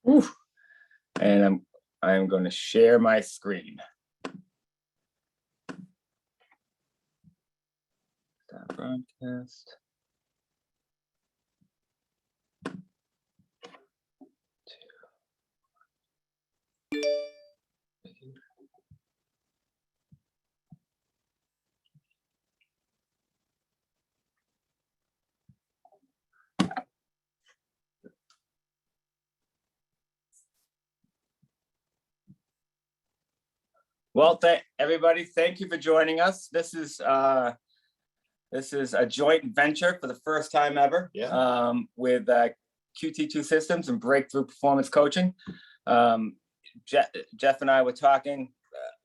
Whew. And I'm going to share my screen. Stop broadcast. Well, everybody, thank you for joining us. This is a joint venture for the first time ever, with QT2 Systems and Breakthrough Performance Coaching. Jeff and I were talking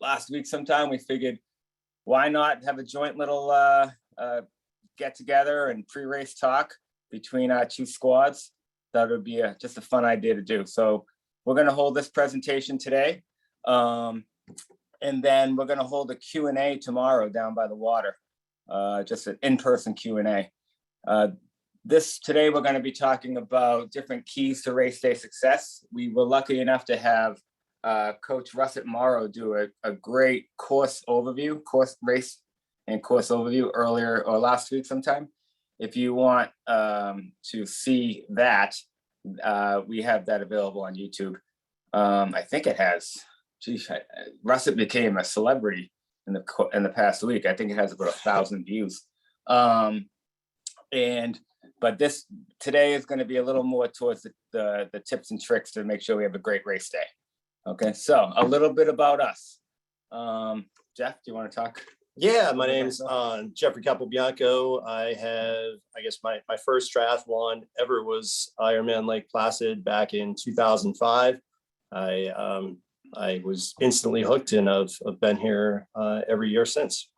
last week sometime. We figured, why not have a joint little get together and pre-race talk between our two squads? That would be just a fun idea to do. So we're going to hold this presentation today. And then we're going to hold a Q&A tomorrow down by the water, just an in-person Q&A. Today we're going to be talking about different keys to race day success. We were lucky enough to have Coach Russet Morrow do a great course race overview earlier or last week sometime. If you want to see that, we have that available on YouTube. I think it has. Geez, Russet became a celebrity in the past week. I think it has about 1,000 views. But this today is going to be a little more towards the tips and tricks to make sure we have a great race day. Okay, so a little bit about us. Jeff, do you want to talk? Yeah, my name's Jeffrey Capobianco. I guess my first triathlon ever was Ironman Lake Placid back in 2005. I was instantly hooked, and I've been here every year since.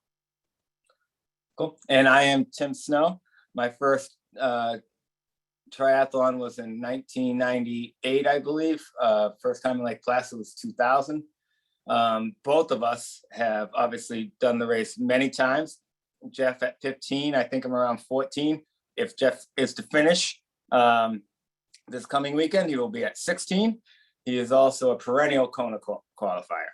Cool. And I am Tim Snow. My first triathlon was in 1998, I believe. First time in Lake Placid was 2000. Both of us have obviously done the race many times. Jeff at 15, I think I'm around 14. If Jeff is to finish this coming weekend, he will be at 16. He is also a perennial Kona qualifier.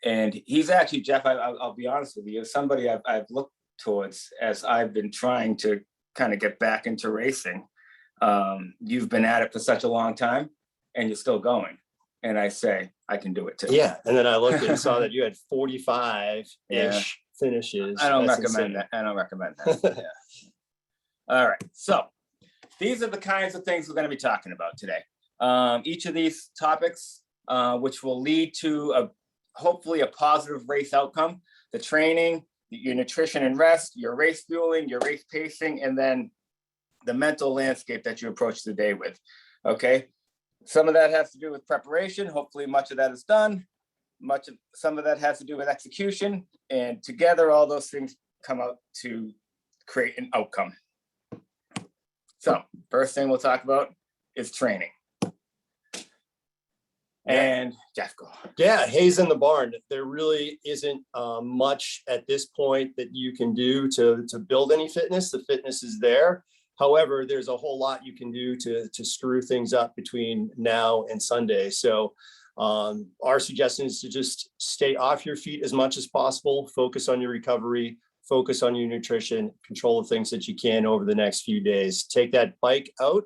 And he's actually, Jeff, I'll be honest with you, somebody I've looked towards as I've been trying to kind of get back into racing. You've been at it for such a long time and you're still going. And I say, I can do it too. Yeah. And then I looked and saw that you had 45-ish finishes. I don't recommend that. Yeah. All right. So these are the kinds of things we're going to be talking about today. Each of these topics, which will lead to hopefully a positive race outcome, the training, your nutrition and rest, your race fueling, your race pacing, and then the mental landscape that you approach the day with. Okay. Some of that has to do with preparation. Hopefully much of that is done. Some of that has to do with execution, and together all those things come out to create an outcome. So first thing we'll talk about is training. And Jeff, go. Yeah, Hayes in the barn. There really isn't much at this point that you can do to build any fitness. The fitness is there. However, there's a whole lot you can do to screw things up between now and Sunday. So our suggestion is to just stay off your feet as much as possible, focus on your recovery, focus on your nutrition, control the things that you can over the next few days. Take that bike out,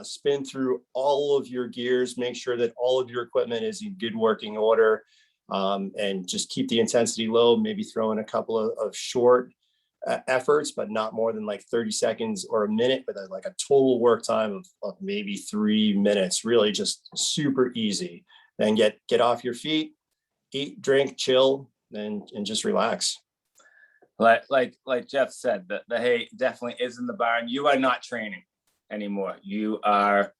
spin through all of your gears, make sure that all of your equipment is in good working order, and just keep the intensity low, maybe throw in a couple of short efforts, but not more than like 30 seconds or a minute, but like a total work time of maybe 3 minutes, really just super easy. Then get off your feet, eat, drink, chill, and just relax. Like Jeff said, the hay definitely is in the barn. You are not training anymore. You are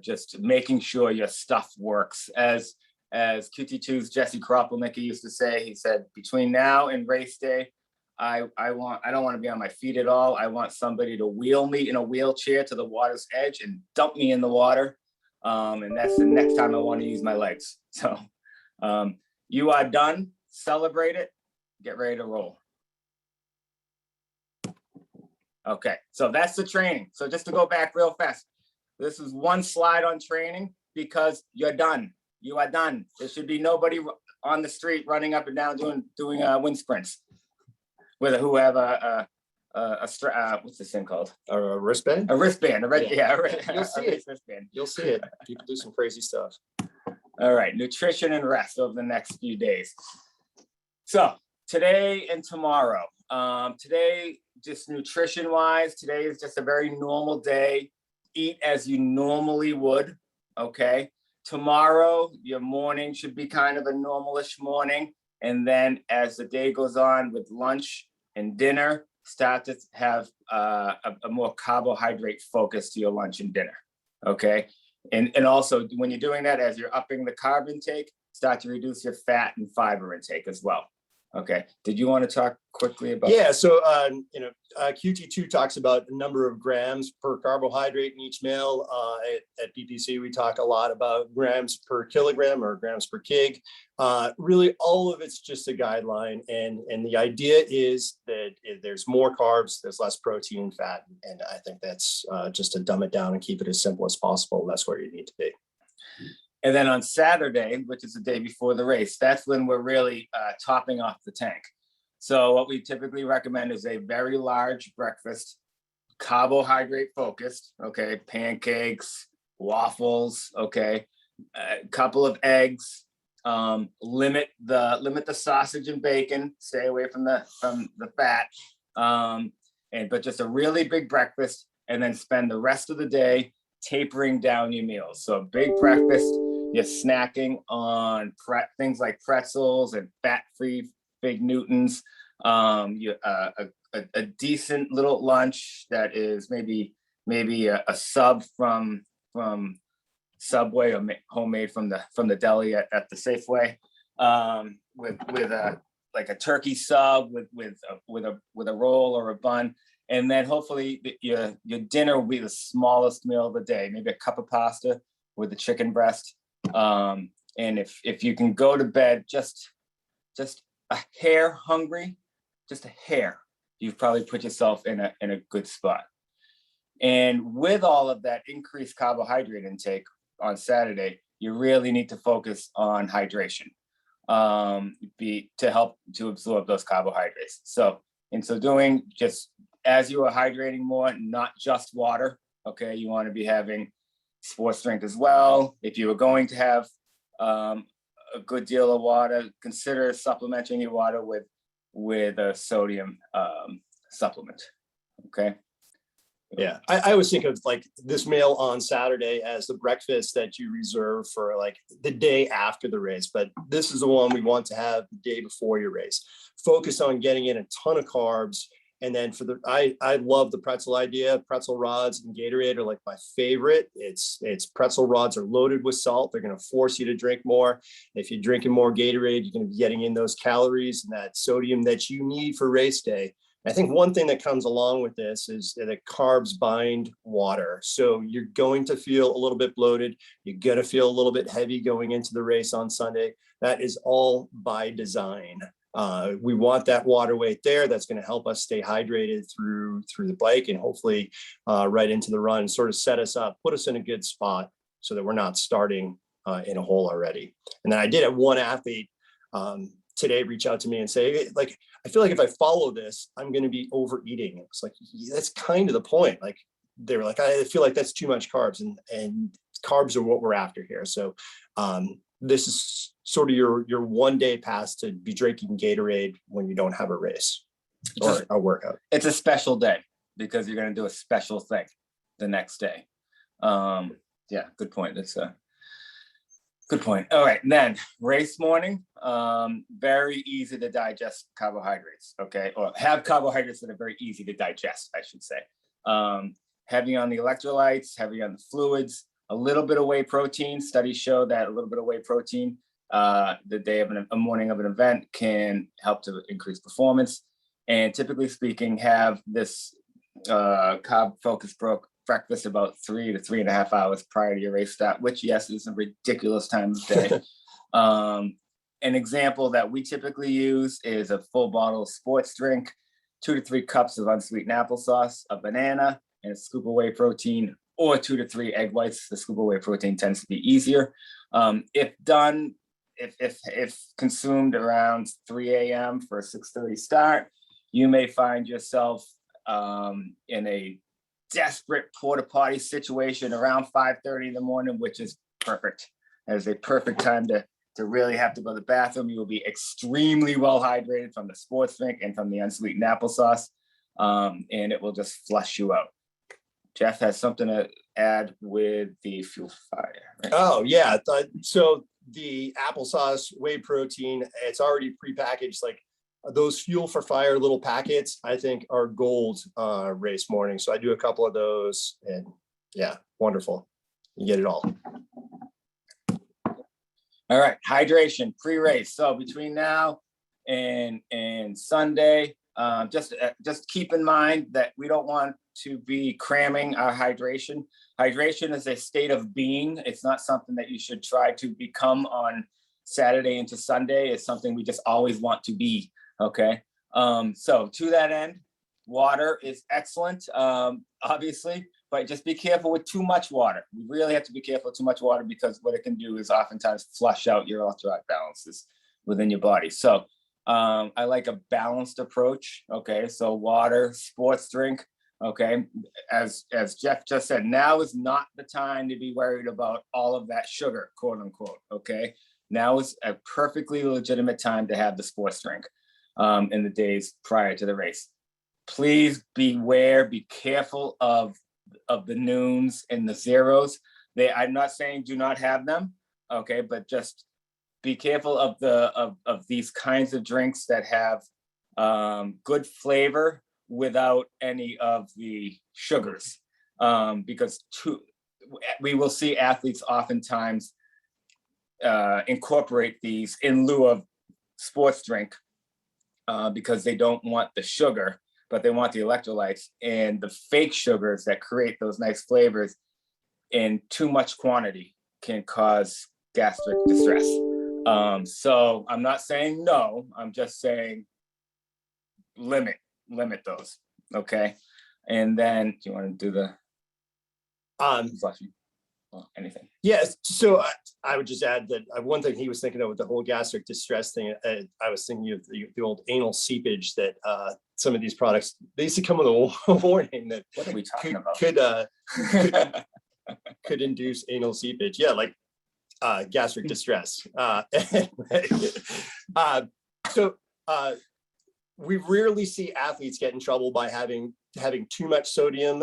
just making sure your stuff works. As QT2's Jesse Kropelnicki used to say, he said, between now and race day, I don't want to be on my feet at all. I want somebody to wheel me in a wheelchair to the water's edge and dump me in the water. And that's the next time I want to use my legs. So you are done. Celebrate it. Get ready to roll. Okay, so that's the training. So just to go back real fast, this is one slide on training because you're done. You are done. There should be nobody on the street running up and down doing wind sprints with who have what's this thing called? A wristband? A wristband. You'll see it. Wristband. You'll see it. People do some crazy stuff. All right, nutrition and rest over the next few days. So today and tomorrow. Today, just nutrition wise, today is just a very normal day. Eat as you normally would, okay? Tomorrow, your morning should be kind of a normalish morning. And then as the day goes on with lunch and dinner, start to have a more carbohydrate focus to your lunch and dinner, okay? And also when you're doing that, as you're upping the carb intake, start to reduce your fat and fiber intake as well. Okay. Did you want to talk quickly about? Yeah. So, QT2 talks about the number of grams per carbohydrate in each meal. At PPC, we talk a lot about grams per kilogram or grams per kg. Really, all of it's just a guideline. And the idea is that if there's more carbs, there's less protein and fat. And I think that's just to dumb it down and keep it as simple as possible. That's where you need to be. And then on Saturday, which is the day before the race, that's when we're really topping off the tank. So what we typically recommend is a very large breakfast, carbohydrate focused, okay, pancakes, waffles, okay, a couple of eggs, limit the sausage and bacon, stay away from the fat, but just a really big breakfast, and then spend the rest of the day tapering down your meals. So a big breakfast, you're snacking on things like pretzels and fat-free Fig Newtons. A decent little lunch that is maybe a sub from Subway or homemade from the deli at the Safeway, with a turkey sub with a roll or a bun. And then hopefully your dinner will be the smallest meal of the day, maybe a cup of pasta with a chicken breast. And if you can go to bed just a hair hungry, just a hair, you've probably put yourself in a good spot. And with all of that increased carbohydrate intake on Saturday, you really need to focus on hydration to help to absorb those carbohydrates. So in so doing, just as you are hydrating more, not just water, okay, you want to be having sports drink as well. If you are going to have a good deal of water, consider supplementing your water with a sodium supplement, okay? Yeah, I always think of like this meal on Saturday as the breakfast that you reserve for like the day after the race, but this is the one we want to have the day before your race. Focus on getting in a ton of carbs. And then I love the pretzel idea. Pretzel rods and Gatorade are like my favorite. It's pretzel rods are loaded with salt. They're going to force you to drink more. If you're drinking more Gatorade, you're going to be getting in those calories and that sodium that you need for race day. I think one thing that comes along with this is that carbs bind water. So you're going to feel a little bit bloated. You're going to feel a little bit heavy going into the race on Sunday. That is all by design. We want that water weight there. That's going to help us stay hydrated through the bike and hopefully right into the run, sort of set us up, put us in a good spot so that we're not starting in a hole already. And then I did have one athlete today reach out to me and say, like, I feel like if I follow this, I'm going to be overeating. It's like, that's kind of the point. Like, they were like, I feel like that's too much carbs, and carbs are what we're after here. So this is sort of your one day pass to be drinking Gatorade when you don't have a race or a workout. It's a special day because you're going to do a special thing the next day. Yeah, good point. That's a good point. All right, and then race morning, very easy to digest carbohydrates, okay? Or have carbohydrates that are very easy to digest, I should say. Heavy on the electrolytes, heavy on the fluids, a little bit of whey protein. Studies show that a little bit of whey protein the day of a morning of an event can help to increase performance. And typically speaking, have this carb-focused breakfast about 3 to 3.5 hours prior to your race start, which, yes, is a ridiculous time of day. An example that we typically use is a full bottle of sports drink. 2 to 3 cups of unsweetened applesauce, a banana, and a scoop of whey protein, or 2 to 3 egg whites. The scoop of whey protein tends to be easier. If consumed around 3 a.m. for a 6:30 start, you may find yourself in a desperate porta potty situation around 5:30 in the morning, which is perfect. That is a perfect time to really have to go to the bathroom. You will be extremely well hydrated from the sports drink and from the unsweetened applesauce, and it will just flush you out. Jeff has something to add with the fuel for fire. Right? Oh yeah, so the applesauce, whey protein, it's already prepackaged. Like those fuel for fire little packets, I think are gold race morning. So I do a couple of those, and yeah, wonderful. You get it all. All right, hydration pre-race. So between now and Sunday, just keep in mind that we don't want to be cramming our hydration. Hydration is a state of being. It's not something that you should try to become on Saturday into Sunday. It's something we just always want to be. Okay. So to that end, water is excellent, obviously, but just be careful with too much water. We really have to be careful with too much water, because what it can do is oftentimes flush out your electrolyte balances within your body. So I like a balanced approach. Okay. So water, sports drink. Okay. As Jeff just said, now is not the time to be worried about all of that sugar, quote unquote. Okay. Now is a perfectly legitimate time to have the sports drink in the days prior to the race. Please beware, be careful of the noons and the zeros. I'm not saying do not have them, okay, but just be careful of these kinds of drinks that have good flavor without any of the sugars, because we will see athletes oftentimes incorporate these in lieu of sports drink because they don't want the sugar, but they want the electrolytes, and the fake sugars that create those nice flavors in too much quantity can cause gastric distress. So I'm not saying no, I'm just saying limit those. Okay. And then do you want to do the flushing? Well, anything? Yes. So I would just add that one thing he was thinking of with the whole gastric distress thing, I was thinking of the old anal seepage that some of these products, they used to come with a warning that what are we talking about? Could induce anal seepage. Yeah, like gastric distress. So we rarely see athletes get in trouble by having too much sodium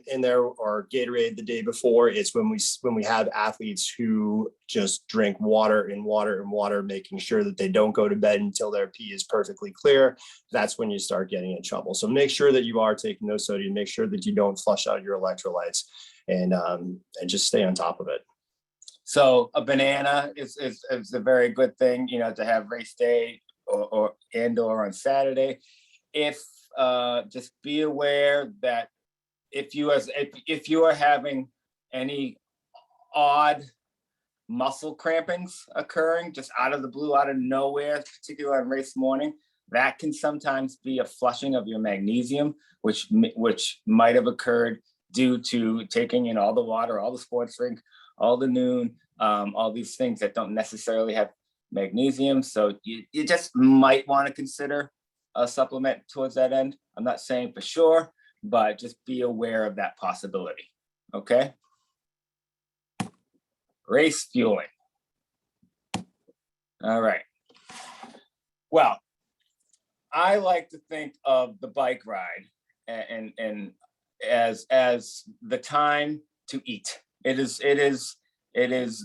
in there, or Gatorade the day before. It's when we have athletes who just drink water and water and water, making sure that they don't go to bed until their pee is perfectly clear. That's when you start getting in trouble. So make sure that you are taking no sodium, make sure that you don't flush out your electrolytes, and just stay on top of it. So a banana is a very good thing, to have race day or on Saturday. If just be aware that if you are having any odd muscle crampings occurring just out of the blue, out of nowhere, particularly on race morning, that can sometimes be a flushing of your magnesium, which might have occurred due to taking in all the water, all the sports drink, all the noon, all these things that don't necessarily have magnesium. So you just might want to consider a supplement towards that end. I'm not saying for sure, but just be aware of that possibility. Okay. Race fueling. All right. Well, I like to think of the bike ride and as the time to eat. It is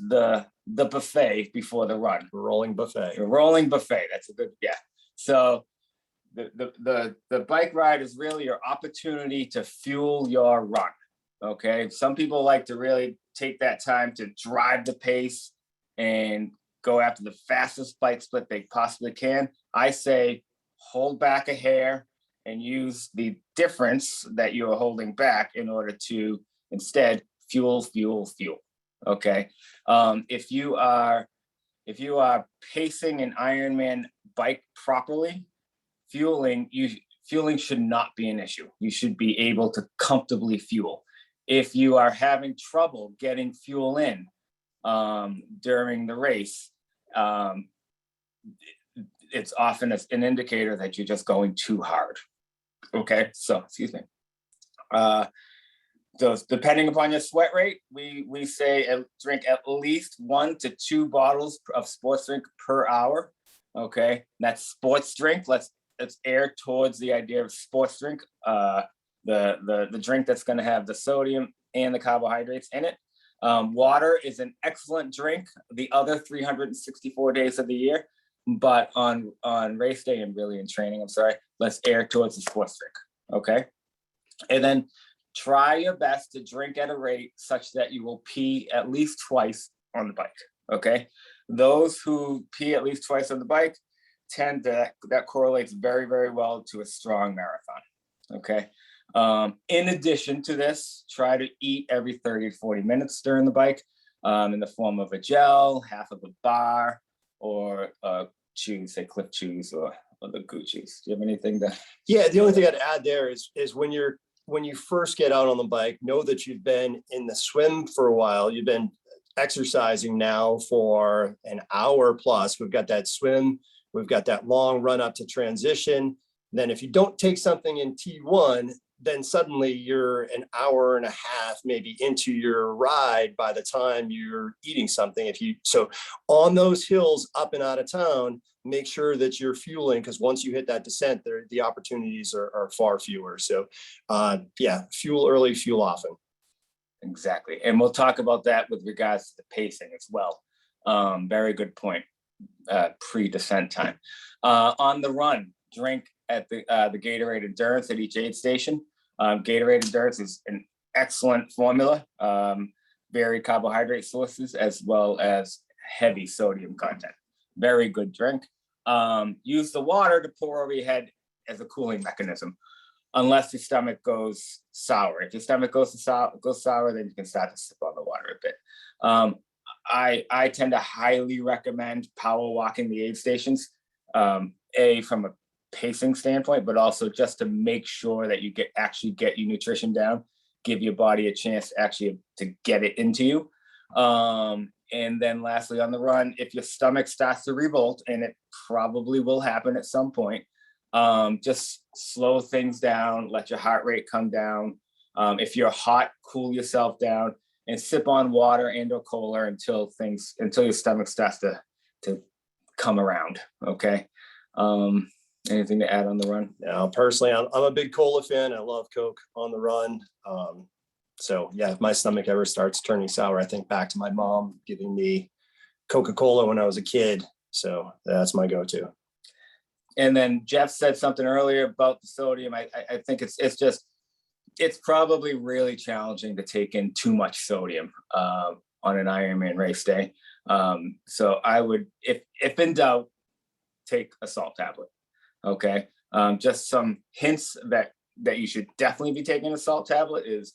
the buffet before the run. Rolling buffet. The rolling buffet. That's a good, yeah. So the bike ride is really your opportunity to fuel your run. Okay. Some people like to really take that time to drive the pace and go after the fastest bike split they possibly can. I say hold back a hair and use the difference that you are holding back in order to instead fuel. Okay. If you are pacing an Ironman bike properly, fueling fueling should not be an issue. You should be able to comfortably fuel. If you are having trouble getting fuel in during the race, it's often an indicator that you're just going too hard. Okay, so excuse me. Those, depending upon your sweat rate, we say drink at least 1 to 2 bottles of sports drink per hour. Okay, that's sports drink. Let's err towards the idea of sports drink. The drink that's going to have the sodium and the carbohydrates in it. Water is an excellent drink the other 364 days of the year, but on race day and really in training, I'm sorry, let's err towards the sports drink. Okay, and then try your best to drink at a rate such that you will pee at least twice on the bike. Okay, those who pee at least twice on the bike that correlates very, very well to a strong marathon. Okay. In addition to this, try to eat every 30 to 40 minutes during the bike in the form of a gel, half of a bar, or chews, say Cliff Chews or the Goo Chews. Do you have anything to? Yeah, the only thing I'd add there is when you first get out on the bike, know that you've been in the swim for a while. You've been exercising now for an hour plus. We've got that swim. We've got that long run up to transition. Then if you don't take something in T1, then suddenly you're an hour and a half maybe into your ride by the time you're eating something. So on those hills up and out of town, make sure that you're fueling, because once you hit that descent, the opportunities are far fewer. So yeah, fuel early, fuel often. Exactly. And we'll talk about that with regards to the pacing as well. Very good point. Pre-descent time. On the run, drink at the Gatorade Endurance at each aid station. Gatorade Endurance is an excellent formula, varied carbohydrate sources, as well as heavy sodium content. Very good drink. Use the water to pour over your head as a cooling mechanism, unless your stomach goes sour. If your stomach goes sour, then you can start to sip on the water a bit. I tend to highly recommend power walking the aid stations, from a pacing standpoint, but also just to make sure that you actually get your nutrition down, give your body a chance actually to get it into you. And then lastly, on the run, if your stomach starts to revolt, and it probably will happen at some point, just slow things down, let your heart rate come down. If you're hot, cool yourself down and sip on water and or cola until your stomach starts to come around. Okay. Anything to add on the run? Now, personally, I'm a big cola fan. I love Coke on the run. So yeah, if my stomach ever starts turning sour, I think back to my mom giving me Coca-Cola when I was a kid. So that's my go-to. And then Jeff said something earlier about the sodium. I think it's probably really challenging to take in too much sodium on an Ironman race day. So I would, if in doubt, take a salt tablet. Okay. Just some hints that you should definitely be taking a salt tablet is,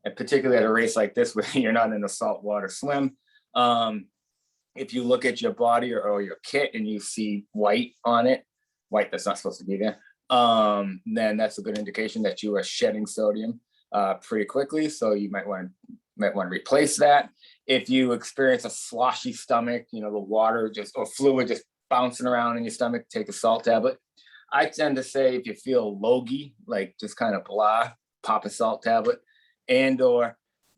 and particularly at a race like this where you're not in a saltwater swim. If you look at your body or your kit and you see white on it, white that's not supposed to be there, then that's a good indication that you are shedding sodium pretty quickly. So you might want to replace that. If you experience a sloshy stomach, the water or fluid just bouncing around in your stomach, take a salt tablet. I tend to say if you feel logy, like just kind of blah, pop a salt tablet, and or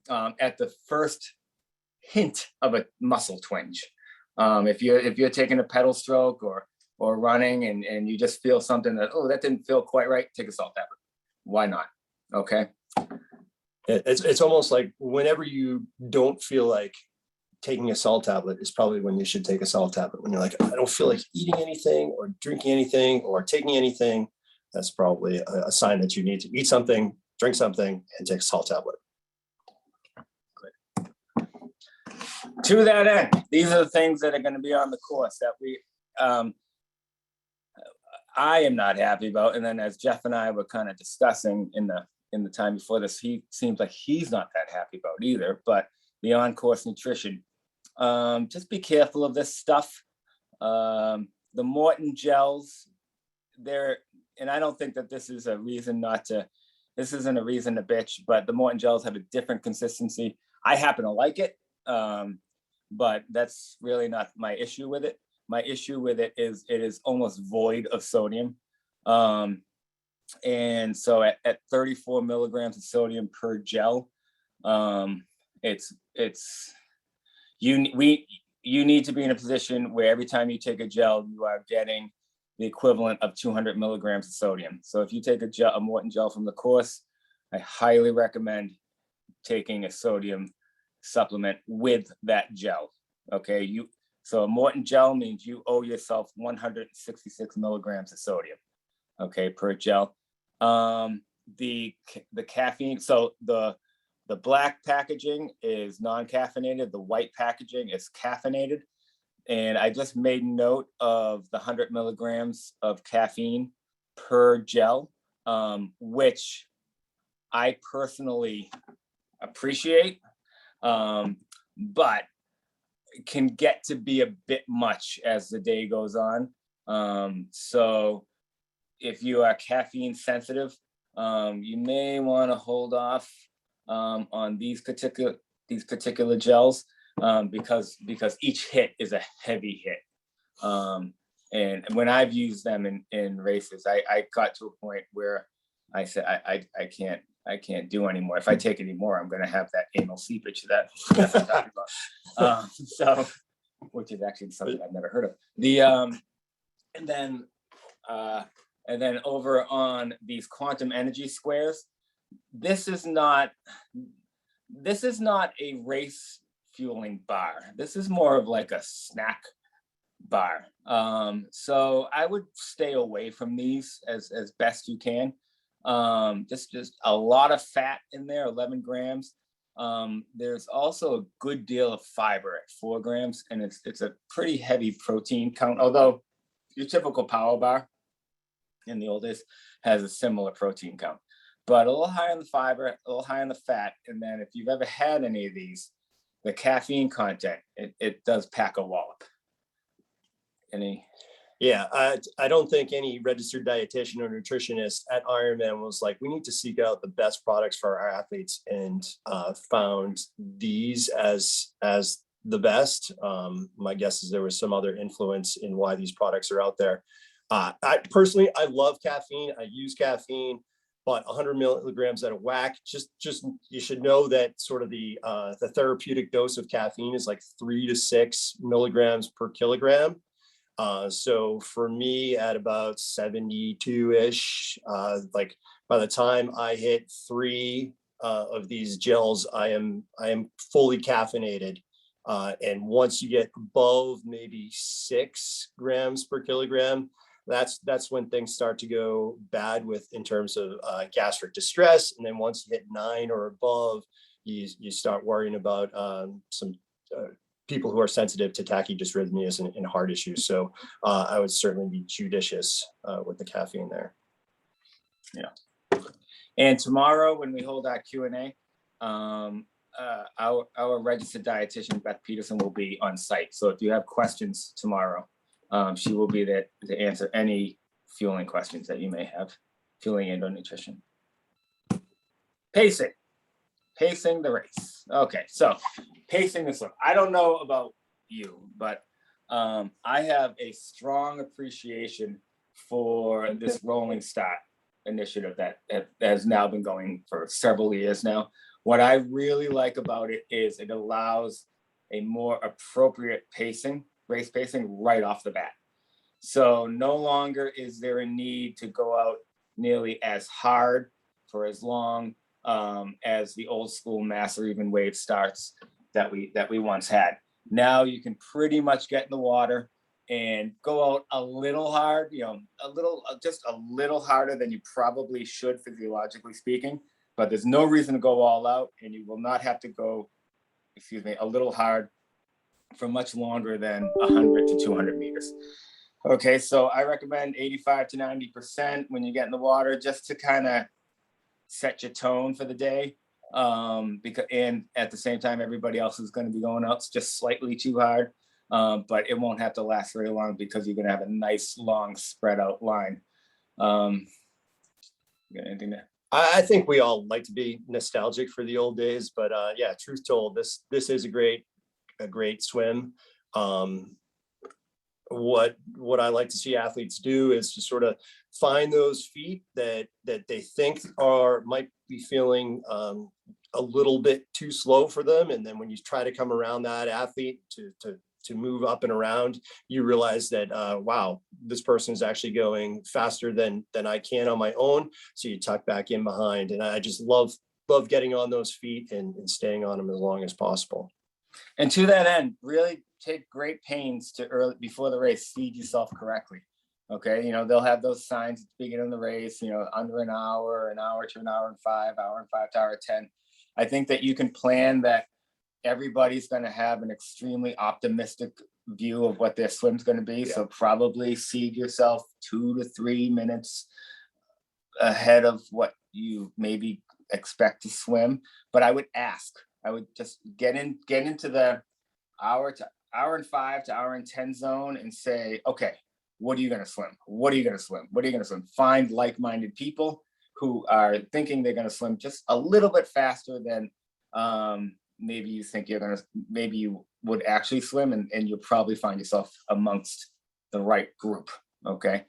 at the first hint of a muscle twinge. If you're taking a pedal stroke or running and you just feel something that didn't feel quite right, take a salt tablet. Why not? Okay. It's almost like whenever you don't feel like taking a salt tablet is probably when you should take a salt tablet. When you're like, I don't feel like eating anything or drinking anything or taking anything, that's probably a sign that you need to eat something, drink something, and take a salt tablet. Good. To that end, these are the things that are going to be on the course that I am not happy about. And then as Jeff and I were kind of discussing in the time before this, he seems like he's not that happy about either, but the on-course nutrition. Just be careful of this stuff. The Morton gels, and I don't think that this is a reason this isn't a reason to bitch, but the Morton gels have a different consistency. I happen to like it, but that's really not my issue with it. My issue with it is almost void of sodium. And so at 34 milligrams of sodium per gel, you need to be in a position where every time you take a gel, you are getting the equivalent of 200 milligrams of sodium. So if you take a Morton gel from the course, I highly recommend taking a sodium supplement with that gel. Okay, so a Morton gel means you owe yourself 166 milligrams of sodium, okay, per gel. The caffeine, so the black packaging is non-caffeinated, the white packaging is caffeinated. And I just made note of the 100 milligrams of caffeine per gel, which I personally appreciate, but can get to be a bit much as the day goes on. So if you are caffeine sensitive, you may want to hold off on these particular gels, because each hit is a heavy hit. And when I've used them in races, I got to a point where I said I can't do anymore. If I take any more, I'm going to have that anal seepage that I'm talking about. So, which is actually something I've never heard of. And then over on these quantum energy squares, this is not a race fueling bar. This is more of like a snack bar. So I would stay away from these as best you can. Just a lot of fat in there, 11 grams. There's also a good deal of fiber at 4 grams, and it's a pretty heavy protein count, although your typical power bar in the old days has a similar protein count, but a little high on the fiber, a little high on the fat. And then if you've ever had any of these, the caffeine content, it does pack a wallop. Yeah, I don't think any registered dietitian or nutritionist at Ironman was like, we need to seek out the best products for our athletes, and found these as the best. My guess is there was some other influence in why these products are out there. I personally love caffeine. I use caffeine, but 100 milligrams at a whack. Just you should know that sort of the therapeutic dose of caffeine is like 3 to 6 milligrams per kilogram. So for me, at about 72-ish, like by the time I hit 3 of these gels, I am fully caffeinated. And once you get above maybe 6 grams per kilogram, that's when things start to go bad in terms of gastric distress. And then once you hit 9 or above, you start worrying about some people who are sensitive to tachydysrhythmias and heart issues. So I would certainly be judicious with the caffeine there. Yeah. And tomorrow when we hold our Q&A, our registered dietitian, Beth Peterson, will be on site. So if you have questions tomorrow, she will be there to answer any fueling questions that you may have, fueling and or nutrition. Pacing the race. Okay, so pacing this one. I don't know about you, but I have a strong appreciation for this Rolling Start initiative that has now been going for several years now. What I really like about it is it allows a more appropriate race pacing right off the bat. So no longer is there a need to go out nearly as hard for as long as the old school mass or even wave starts that we once had. Now you can pretty much get in the water and go out a little hard, just a little harder than you probably should physiologically speaking, but there's no reason to go all out, and you will not have to go, a little hard for much longer than 100 to 200 meters. Okay, so I recommend 85 to 90% when you get in the water, just to kind of set your tone for the day. And at the same time, everybody else is going to be going out just slightly too hard, but it won't have to last very long because you're going to have a nice long spread out line. You got anything there? I think we all like to be nostalgic for the old days, but yeah, truth told, this is a great swim. What I like to see athletes do is to sort of find those feet that they think might be feeling a little bit too slow for them, and then when you try to come around that athlete to move up and around, you realize that wow, this person is actually going faster than I can on my own. So you tuck back in behind, and I just love getting on those feet and staying on them as long as possible. And to that end, really take great pains to before the race, feed yourself correctly. Okay, you know, they'll have those signs at the beginning of the race, you know, under an hour to an hour and 5, hour and 5 to hour 10. I think that you can plan that everybody's going to have an extremely optimistic view of what their swim's going to be. Yeah. So probably seed yourself 2 to 3 minutes ahead of what you maybe expect to swim. But I would just get into the hour and 5 to hour and 10 zone and say, okay, what are you going to swim? What are you going to swim? What are you going to swim? Find like-minded people who are thinking they're going to swim just a little bit faster than maybe you think maybe you would actually swim, and you'll probably find yourself amongst the right group. Okay.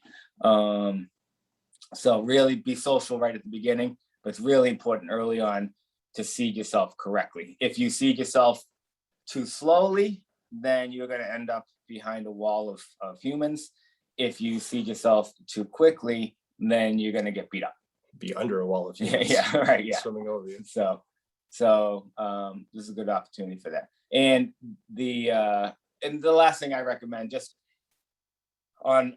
So really be social right at the beginning, but it's really important early on to seed yourself correctly. If you seed yourself too slowly, then you're going to end up behind a wall of humans. If you seed yourself too quickly, then you're going to get beat up. Be under a wall of humans. Yeah, right. Yeah. Swimming over you. So this is a good opportunity for that. And the last thing I recommend, just on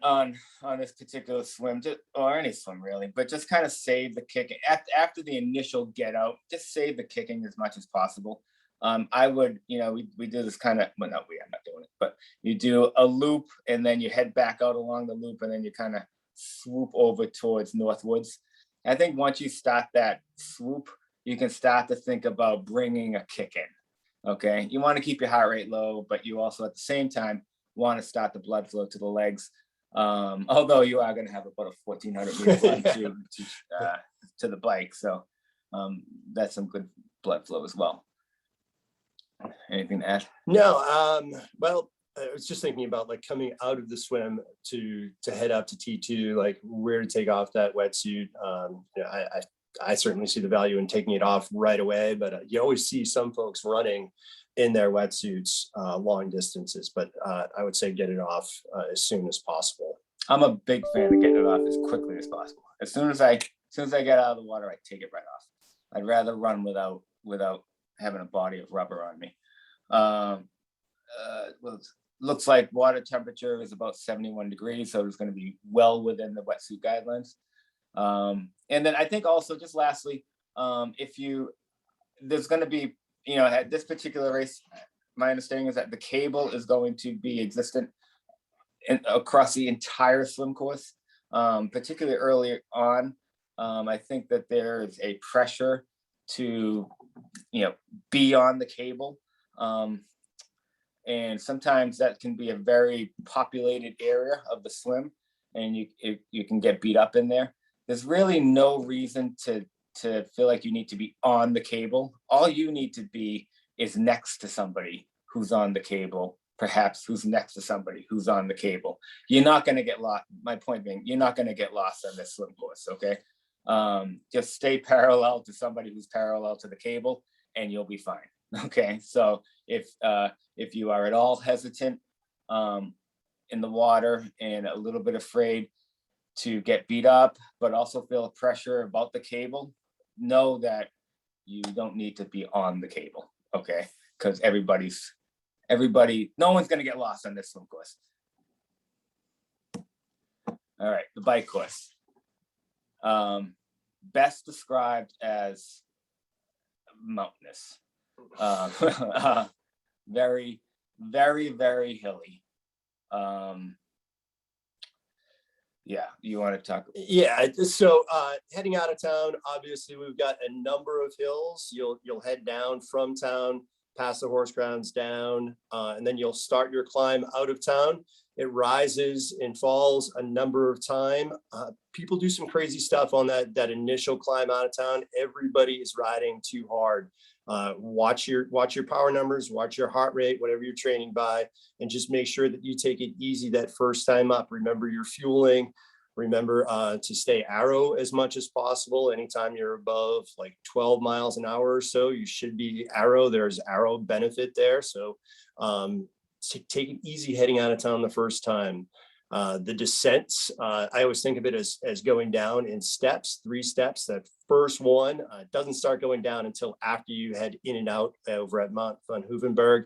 this particular swim, or any swim really, but just kind of save the kicking after the initial get out. Just save the kicking as much as possible. I would, you know, we do this kind of, well, no, I'm not doing it, but you do a loop and then you head back out along the loop and then you kind of swoop over towards northwards. I think once you start that swoop, you can start to think about bringing a kick in. Okay. You want to keep your heart rate low, but you also at the same time want to start the blood flow to the legs. Although you are going to have about a 1,400 meter run to the bike. So that's some good blood flow as well. Anything to add? No. Well, I was just thinking about like coming out of the swim to head up to T2, like where to take off that wetsuit. You know, I certainly see the value in taking it off right away, but you always see some folks running in their wetsuits long distances, but I would say get it off as soon as possible. I'm a big fan of getting it off as quickly as possible. As soon as I get out of the water, I take it right off. I'd rather run without having a body of rubber on me. Well, looks like water temperature is about 71 degrees, so it's going to be well within the wetsuit guidelines. And then I think also, just lastly, there's going to be, you know, at this particular race, my understanding is that the cable is going to be existent across the entire swim course, particularly early on. I think that there is a pressure to, you know, be on the cable. And sometimes that can be a very populated area of the swim, and you can get beat up in there. There's really no reason to feel like you need to be on the cable. All you need to be is next to somebody who's on the cable, perhaps who's next to somebody who's on the cable. You're not going to get lost. My point being, you're not going to get lost on this swim course, okay? Just stay parallel to somebody who's parallel to the cable, and you'll be fine, okay? So if you are at all hesitant in the water and a little bit afraid to get beat up, but also feel pressure about the cable, know that you don't need to be on the cable, okay? Because no one's gonna get lost on this swim course. All right, the bike course. Best described as mountainous. Very, very, very hilly. Yeah, you want to talk? Yeah, so heading out of town, obviously we've got a number of hills. You'll head down from town past the horse grounds down, and then you'll start your climb out of town. It rises and falls a number of times. People do some crazy stuff on that initial climb out of town. Everybody is riding too hard. Watch your power numbers, watch your heart rate, whatever you're training by, and just make sure that you take it easy that first time up. Remember your fueling. Remember to stay arrow as much as possible. Anytime you're above like 12 miles an hour or so, you should be arrow. There's arrow benefit there. So take it easy heading out of town the first time. The descents, I always think of it as going down in steps, 3 steps. That first one doesn't start going down until after you head in and out over at Mount Van Hoevenberg.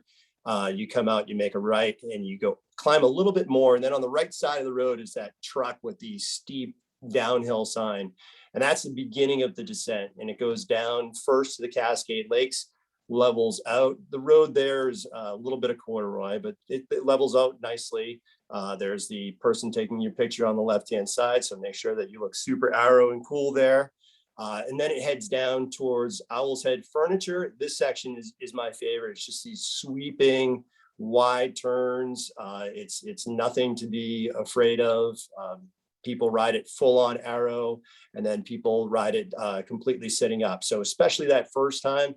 You come out, you make a right, and you go climb a little bit more. And then on the right side of the road is that truck with the steep downhill sign. And that's the beginning of the descent. And it goes down first to the Cascade Lakes, levels out. The road there is a little bit of corduroy, but it levels out nicely. There's the person taking your picture on the left-hand side. So make sure that you look super arrow and cool there. And then it heads down towards Owl's Head Furniture. This section is my favorite. It's just these sweeping wide turns. It's nothing to be afraid of. People ride it full on arrow, and then people ride it completely sitting up. So especially that first time,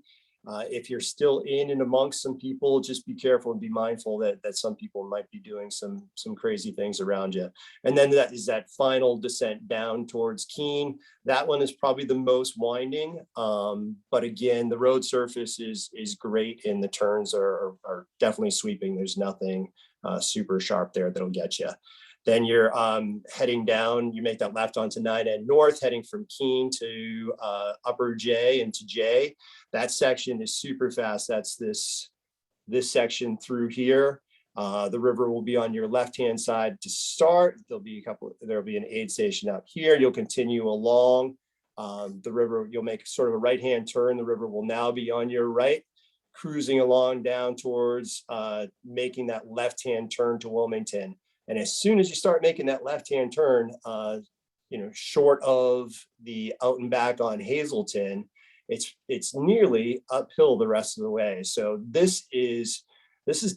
if you're still in and amongst some people, just be careful and be mindful that some people might be doing some crazy things around you. And then that is that final descent down towards Keene. That one is probably the most winding. But again, the road surface is great, and the turns are definitely sweeping. There's nothing super sharp there that'll get you. Then you're heading down, you make that left onto 9N North, heading from Keene to Upper J and to J. That section is super fast. That's this section through here. The river will be on your left-hand side to start. There'll be an aid station out here. You'll continue along the river. You'll make sort of a right-hand turn. The river will now be on your right, cruising along down towards making that left-hand turn to Wilmington. And as soon as you start making that left-hand turn, short of the out and back on Hazleton, it's nearly uphill the rest of the way. So this is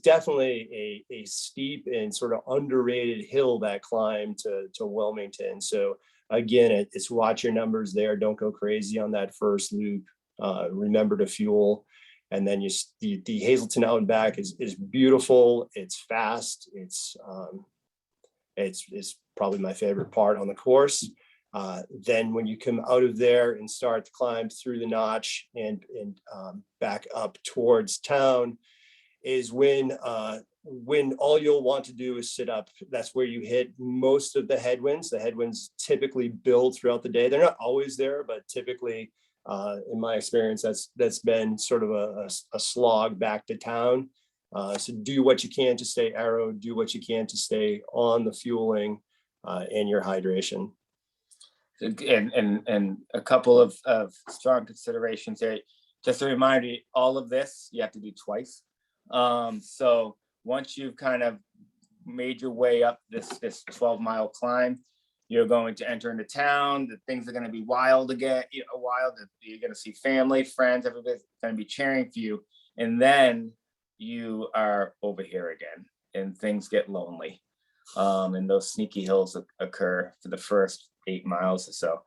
definitely a steep and sort of underrated hill, that climb to Wilmington. So again, it's watch your numbers there. Don't go crazy on that first loop. Remember to fuel. And then the Hazleton out and back is beautiful. It's fast. It's probably my favorite part on the course. Then when you come out of there and start to climb through the notch and back up towards town is when all you'll want to do is sit up. That's where you hit most of the headwinds. The headwinds typically build throughout the day. They're not always there, but typically, in my experience, that's been sort of a slog back to town. So do what you can to stay arrow, do what you can to stay on the fueling and your hydration. And a couple of strong considerations there. Just a reminder, all of this you have to do twice. So once you've kind of made your way up this 12-mile climb, you're going to enter into town. The things are going to be wild again. You're going to see family, friends, everybody's going to be cheering for you. And then you are over here again, and things get lonely. And those sneaky hills occur for the first 8 miles or so.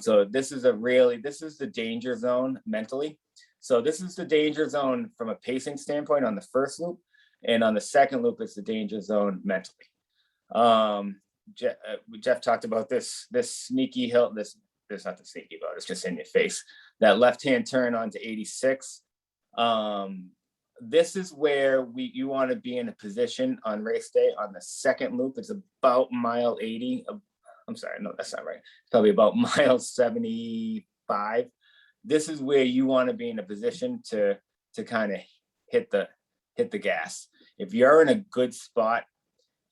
So this is the danger zone mentally. So this is the danger zone from a pacing standpoint on the first loop, and on the second loop, it's the danger zone mentally. Jeff talked about this sneaky hill. This not the sneaky boat. It's just in your face. That left-hand turn onto 86. This is where you want to be in a position on race day on the second loop. It's about mile 80. I'm sorry, no, that's not right. It's probably about mile 75. This is where you want to be in a position to kind of hit the gas. If you're in a good spot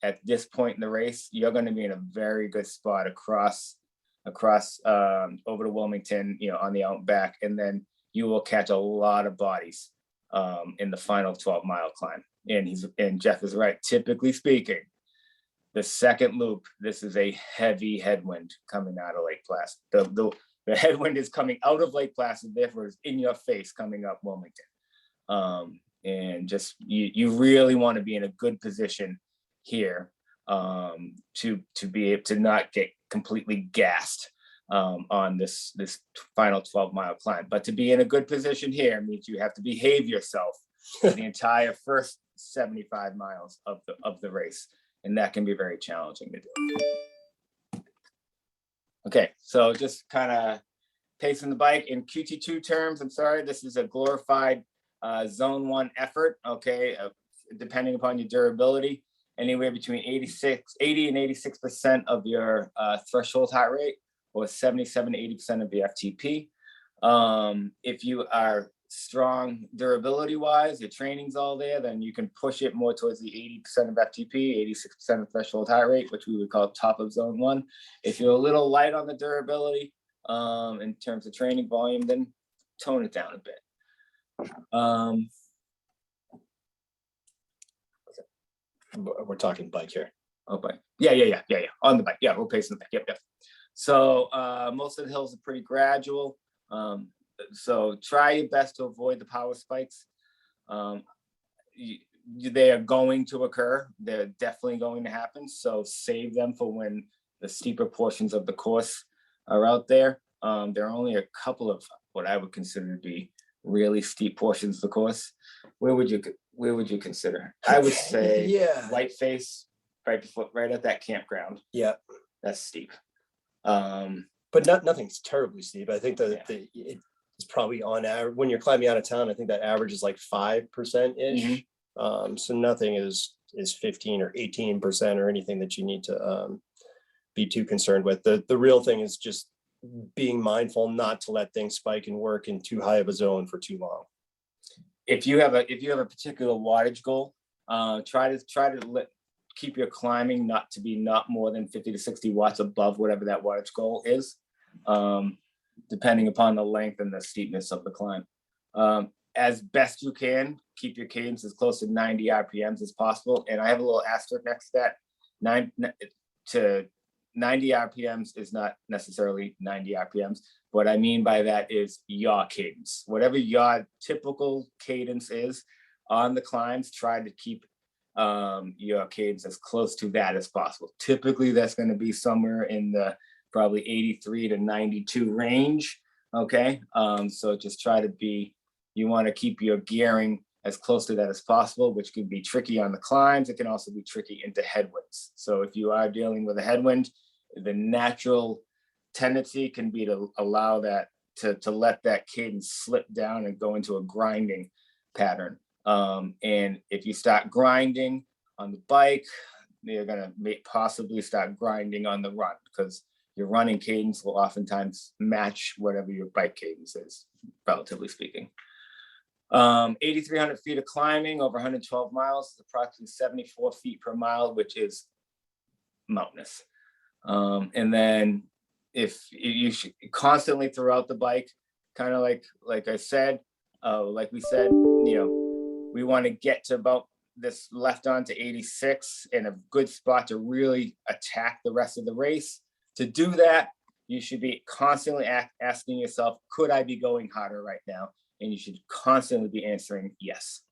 at this point in the race, you're going to be in a very good spot across over to Wilmington, on the out back, and then you will catch a lot of bodies in the final 12-mile climb. And Jeff is right. Typically speaking, the second loop, this is a heavy headwind coming out of Lake Placid. The headwind is coming out of Lake Placid, therefore it's in your face coming up Wilmington. and just you really want to be in a good position here to be able to not get completely gassed on this final 12-mile climb. But to be in a good position here means you have to behave yourself for the entire first 75 miles of the race, and that can be very challenging to do. Okay, so just kind of pacing the bike in QT2 terms. I'm sorry, this is a glorified zone 1 effort. Okay, depending upon your durability, anywhere between 80 and 86% of your threshold heart rate, or 77 to 80% of your FTP. If you are strong durability wise, your training's all there, then you can push it more towards the 80% of FTP, 86% of threshold heart rate, which we would call top of zone 1. If you're a little light on the durability in terms of training volume, then tone it down a bit. We're talking bike here. Oh, bike. Yeah. On the bike. Yeah, we're pacing the bike. Yep. So most of the hills are pretty gradual. So try your best to avoid the power spikes. They are going to occur. They're definitely going to happen. So save them for when the steeper portions of the course are out there. There are only a couple of what I would consider to be really steep portions of the course. Where would you consider? I would say Whiteface, right at that campground. Yeah, that's steep. But nothing's terribly steep. I think that it's probably on average when you're climbing out of town. I think that average is like 5% ish. So nothing is 15 or 18% or anything that you need to be too concerned with. The real thing is just being mindful not to let things spike and work in too high of a zone for too long. If you have a particular wattage goal, try to keep your climbing not more than 50 to 60 watts above whatever that wattage goal is, depending upon the length and the steepness of the climb. As best you can, keep your cadence as close to 90 RPMs as possible. And I have a little asterisk next to that. 90 RPMs is not necessarily 90 RPMs. What I mean by that is yaw cadence. Whatever your typical cadence is on the climbs, try to keep your cadence as close to that as possible. Typically, that's going to be somewhere in the probably 83 to 92 range. Okay, so just try to you want to keep your gearing as close to that as possible, which can be tricky on the climbs. It can also be tricky into headwinds. So if you are dealing with a headwind, the natural tendency can be to allow that to let that cadence slip down and go into a grinding pattern. And if you start grinding on the bike, you're going to possibly start grinding on the run, because your running cadence will oftentimes match whatever your bike cadence is, relatively speaking. 8,300 feet of climbing over 112 miles is approximately 74 feet per mile, which is mountainous. And then if you should constantly throughout the bike, kind of like I said, like we said, we want to get to about this left on to 86 in a good spot to really attack the rest of the race. To do that, you should be constantly asking yourself, could I be going harder right now? And you should constantly be answering yes.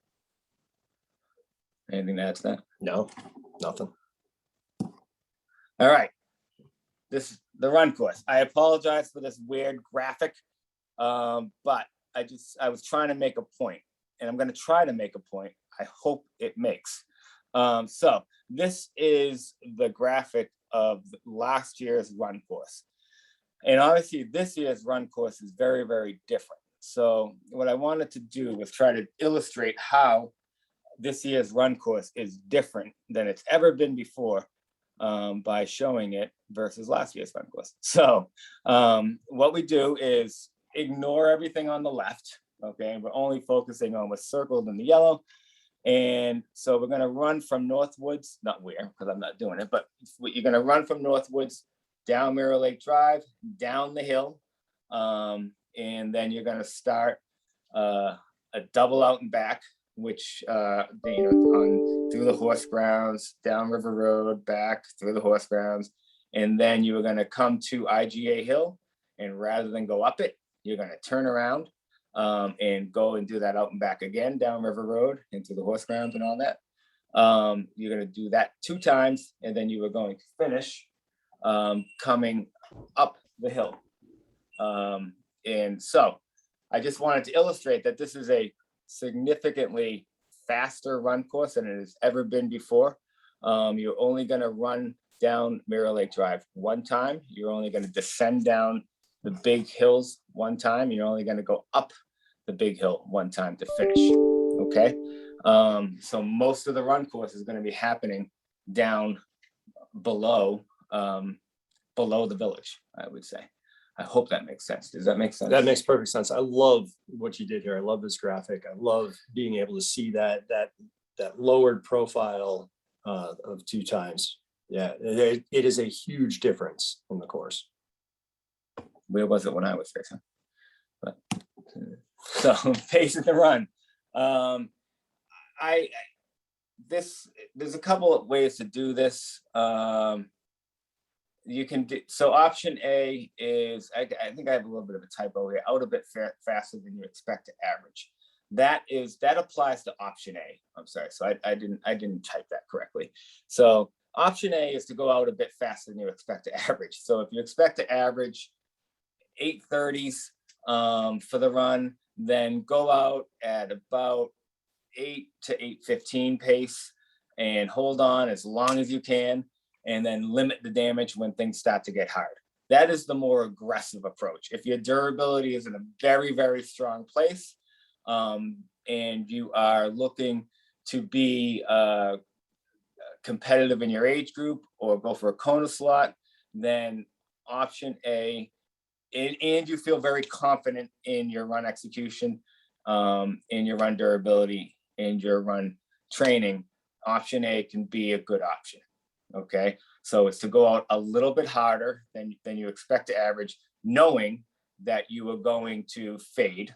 Anything to add to that? No, nothing. All right. This is the run course. I apologize for this weird graphic, but I was trying to make a point, and I'm going to try to make a point. I hope it makes. So this is the graphic of last year's run course. And obviously this year's run course is very, very different. So what I wanted to do was try to illustrate how this year's run course is different than it's ever been before, by showing it versus last year's run course. So what we do is ignore everything on the left. Okay, we're only focusing on what's circled in the yellow. And so we're going to run from Northwoods, not where, because I'm not doing it, but you're going to run from Northwoods down Mirror Lake Drive, down the hill. And then you're going to start a double out and back, which, through the horse grounds, down River Road, back through the horse grounds. And then you are going to come to IGA Hill. And rather than go up it, you're going to turn around and go and do that out and back again down River Road into the horse grounds and all that. You're going to do that 2 times, and then you are going to finish coming up the hill. And so I just wanted to illustrate that this is a significantly faster run course than it has ever been before. You're only going to run down Mirror Lake Drive 1 time. You're only going to descend down the big hills 1 time. You're only going to go up the big hill 1 time to finish. Okay. So most of the run course is going to be happening down below the village, I would say. I hope that makes sense. Does that make sense? That makes perfect sense. I love what you did here. I love this graphic. I love being able to see that lowered profile of 2 times. Yeah, it is a huge difference in the course. Where was it when I was there? But so pacing the run. There's a couple of ways to do this. You can do, so option A is, I think I have a little bit of a typo here, out a bit faster than you expect to average. That applies to option A. I'm sorry, so I didn't type that correctly. So option A is to go out a bit faster than you expect to average. So if you expect to average 8:30s for the run, then go out at about 8 to 8:15 pace and hold on as long as you can, and then limit the damage when things start to get hard. That is the more aggressive approach. If your durability is in a very, very strong place, and you are looking to be competitive in your age group or go for a Kona slot, then option A, and you feel very confident in your run execution, in your run durability, and your run training, option A can be a good option. Okay, so it's to go out a little bit harder than you expect to average, knowing that you are going to fade.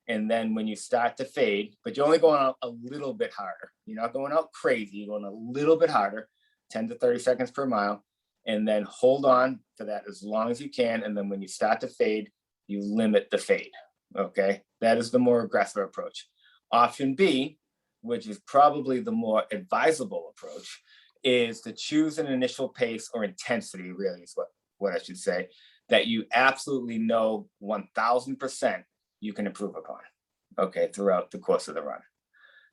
And then when you start to fade, but you're only going out a little bit harder. You're not going out crazy, you're going a little bit harder, 10 to 30 seconds per mile. And then hold on to that as long as you can. And then when you start to fade, you limit the fade. Okay, that is the more aggressive approach. Option B, which is probably the more advisable approach, is to choose an initial pace or intensity, really is what I should say, that you absolutely know 1000% you can improve upon, okay, throughout the course of the run.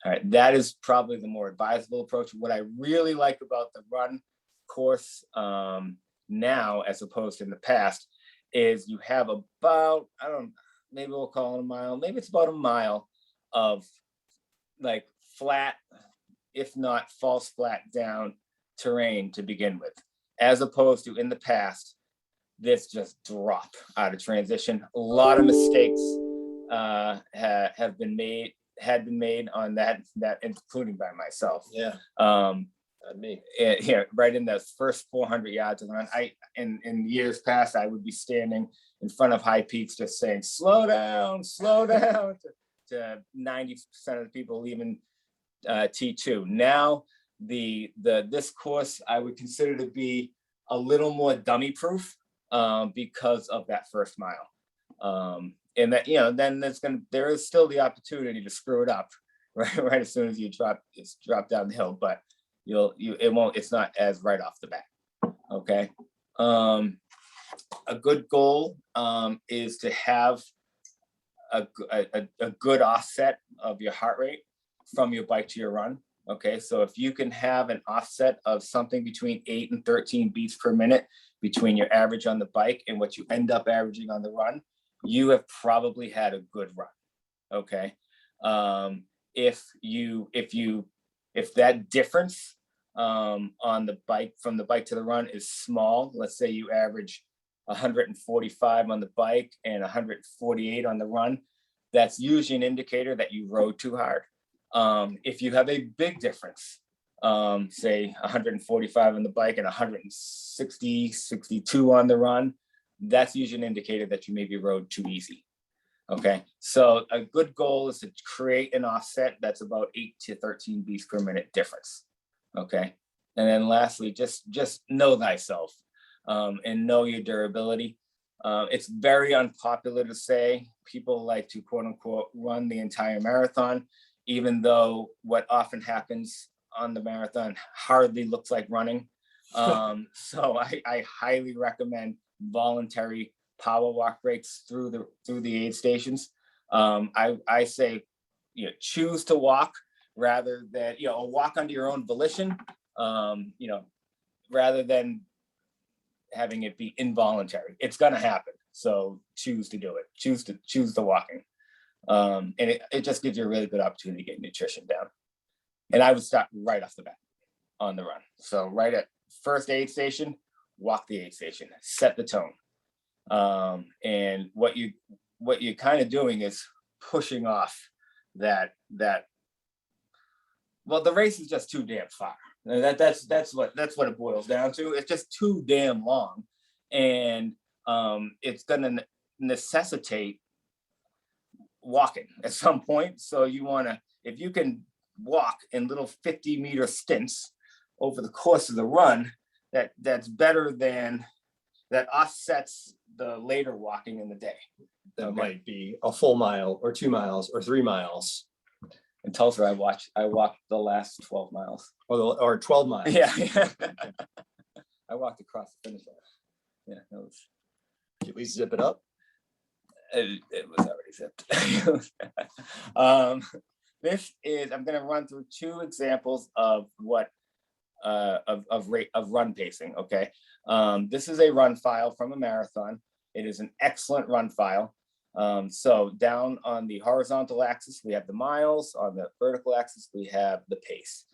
All right, that is probably the more advisable approach. What I really like about the run course now, as opposed to in the past, is you have about, I don't know, maybe we'll call it a mile, maybe it's about a mile of like flat, if not false flat down terrain to begin with, as opposed to in the past, this just drop out of transition. A lot of mistakes had been made on that, including by myself. Yeah. Me. Yeah, right in those first 400 yards of the run. In years past, I would be standing in front of high peaks just saying, slow down, to 90% of the people leaving T2. Now, this course I would consider to be a little more dummy proof because of that first mile. And that, then there is still the opportunity to screw it up right as soon as you drop down the hill, but it's not as right off the bat. Okay. A good goal is to have a good offset of your heart rate from your bike to your run. Okay, so if you can have an offset of something between 8 and 13 beats per minute between your average on the bike and what you end up averaging on the run, you have probably had a good run. Okay, if that difference on the bike, from the bike to the run, is small, let's say you average 145 on the bike and 148 on the run, that's usually an indicator that you rode too hard. If you have a big difference, say 145 on the bike and 160, 62 on the run, that's usually an indicator that you maybe rode too easy. Okay, so a good goal is to create an offset that's about 8 to 13 beats per minute difference. Okay, and then lastly, just know thyself and know your durability. It's very unpopular to say. People like to quote unquote run the entire marathon, even though what often happens on the marathon hardly looks like running. So I highly recommend voluntary power walk breaks through the aid stations. I say, choose to walk rather than, walk under your own volition, rather than having it be involuntary. It's going to happen. So choose to do it. Choose the walking. And it just gives you a really good opportunity to get nutrition down. And I would start right off the bat on the run. So right at first aid station, walk the aid station, set the tone. And what you're kind of doing is pushing off that, well, the race is just too damn far. That's what it boils down to. It's just too damn long. And it's gonna necessitate walking at some point. So you wanna, if you can walk in little 50-meter stints over the course of the run, that's better than, that offsets the later walking in the day. That might be a full mile or 2 miles or 3 miles. In Tulsa, I walked the last 12 miles. Or 12 miles. Yeah. I walked across the finish line. Yeah, that was. Did you at least zip it up? It was already zipped. This is, I'm going to run through 2 examples of what of run pacing. Okay, this is a run file from a marathon. It is an excellent run file. So down on the horizontal axis, we have the miles. On the vertical axis, we have the pace.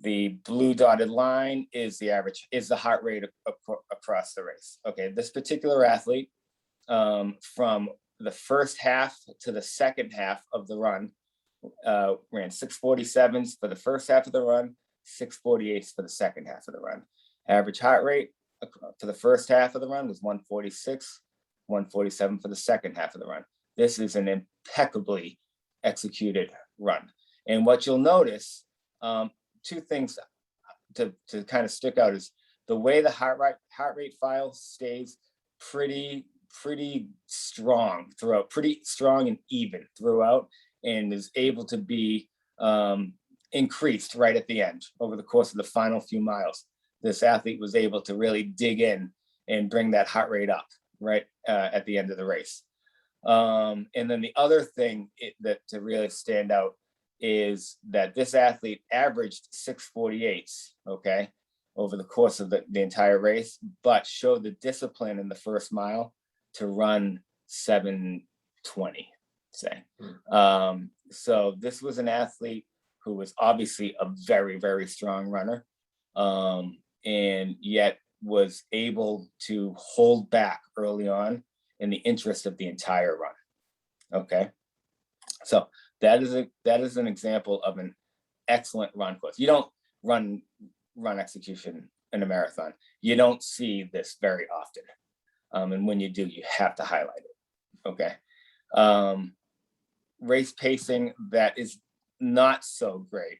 The blue dotted line is the average, is the heart rate across the race. Okay, this particular athlete, from the first half to the second half of the run, ran 6:47s for the first half of the run, 6:48s for the second half of the run. Average heart rate for the first half of the run was 146, 147 for the second half of the run. This is an impeccably executed run. And what you'll notice, 2 things to kind of stick out is the way the heart rate file stays pretty strong throughout, pretty strong and even throughout, and is able to be increased right at the end over the course of the final few miles. This athlete was able to really dig in and bring that heart rate up right at the end of the race. And then the other thing that to really stand out is that this athlete averaged 6:48s, okay, over the course of the entire race, but showed the discipline in the first mile to run 7:20, say. So this was an athlete who was obviously a very, very strong runner, and yet was able to hold back early on in the interest of the entire run. Okay, so that is an example of an excellent run course. You don't run execution in a marathon. You don't see this very often, and when you do, you have to highlight it. Okay, race pacing that is not so great.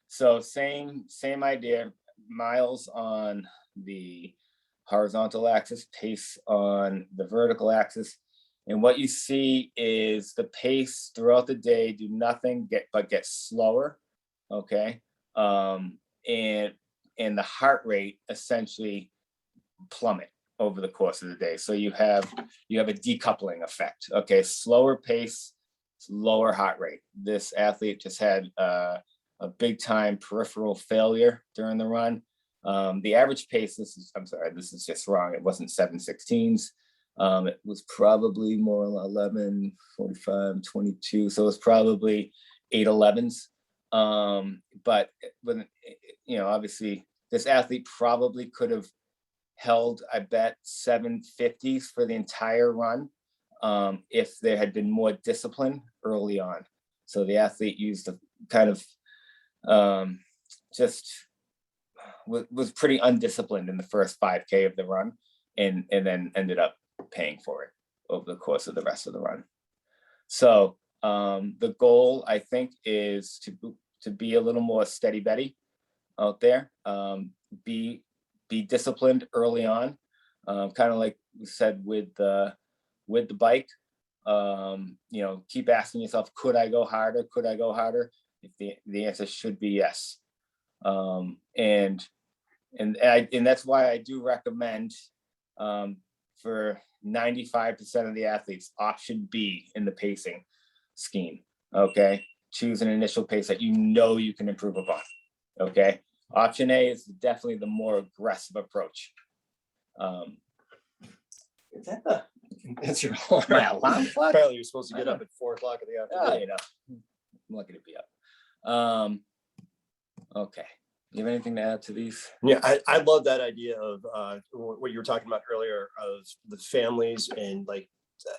So same idea. Miles on the horizontal axis, pace on the vertical axis. And what you see is the pace throughout the day do nothing but get slower, okay? And the heart rate essentially plummet over the course of the day. So you have a decoupling effect, okay? Slower pace, lower heart rate. This athlete just had a big time peripheral failure during the run. The average pace, this is just wrong. It wasn't 7:16s. It was probably more 11:45, 22. So it was probably 8:11s. But when, obviously this athlete probably could have held, I bet, 7:50s for the entire run if there had been more discipline early on. So the athlete used a kind of was pretty undisciplined in the first 5K of the run, and then ended up paying for it over the course of the rest of the run. So the goal, I think, is to be a little more steady Betty out there. Be disciplined early on. Kind of like we said with the bike, keep asking yourself, could I go harder? Could I go harder? If the answer should be yes. And that's why I do recommend for 95% of the athletes, option B in the pacing scheme. Okay, choose an initial pace that you can improve upon. Okay, option A is definitely the more aggressive approach. Is that that's your alarm? My alarm clock? Apparently you're supposed to get up at 4 o'clock in the afternoon. I'm lucky to be up. Okay. You have anything to add to these? Yeah, I love that idea of what you were talking about earlier of the families, and like,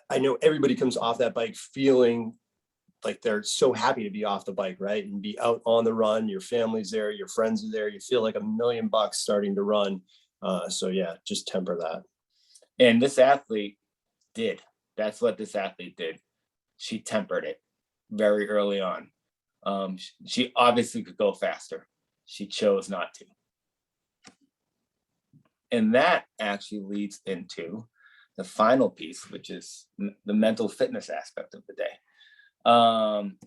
I know everybody comes off that bike feeling like they're so happy to be off the bike, right? And be out on the run, your family's there, your friends are there, you feel like $1,000,000 starting to run. So yeah, just temper that. And this athlete did. That's what this athlete did. She tempered it very early on. She obviously could go faster. She chose not to. And that actually leads into the final piece, which is the mental fitness aspect of the day.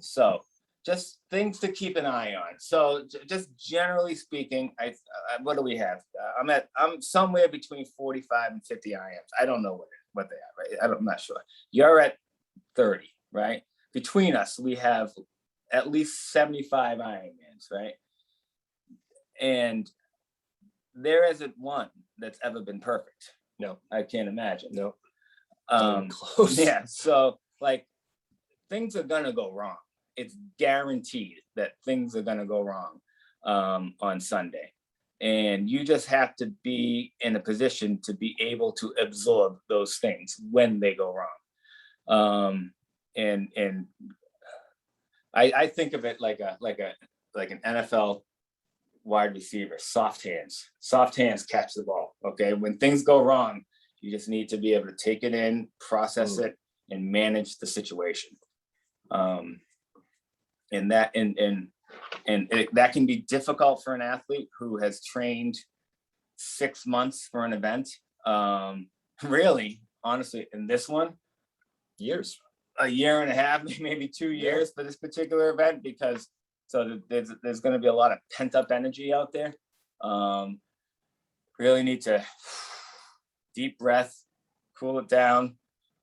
So just things to keep an eye on. So just generally speaking, what do we have? I'm somewhere between 45 and 50 IMs. I don't know what they are, right? I'm not sure. You're at 30, right? Between us, we have at least 75 Ironmans, right? And there isn't one that's ever been perfect. No, I can't imagine. No, close. Yeah. So like, things are gonna go wrong. It's guaranteed that things are gonna go wrong on Sunday, and you just have to be in a position to be able to absorb those things when they go wrong. And I think of it like an NFL wide receiver, soft hands catch the ball. Okay, when things go wrong, you just need to be able to take it in, process it, and manage the situation. And that can be difficult for an athlete who has trained 6 months for an event. Really, honestly, in this one, years, a year and a half, maybe 2 years for this particular event, because there's going to be a lot of pent up energy out there. Really need to deep breath, cool it down,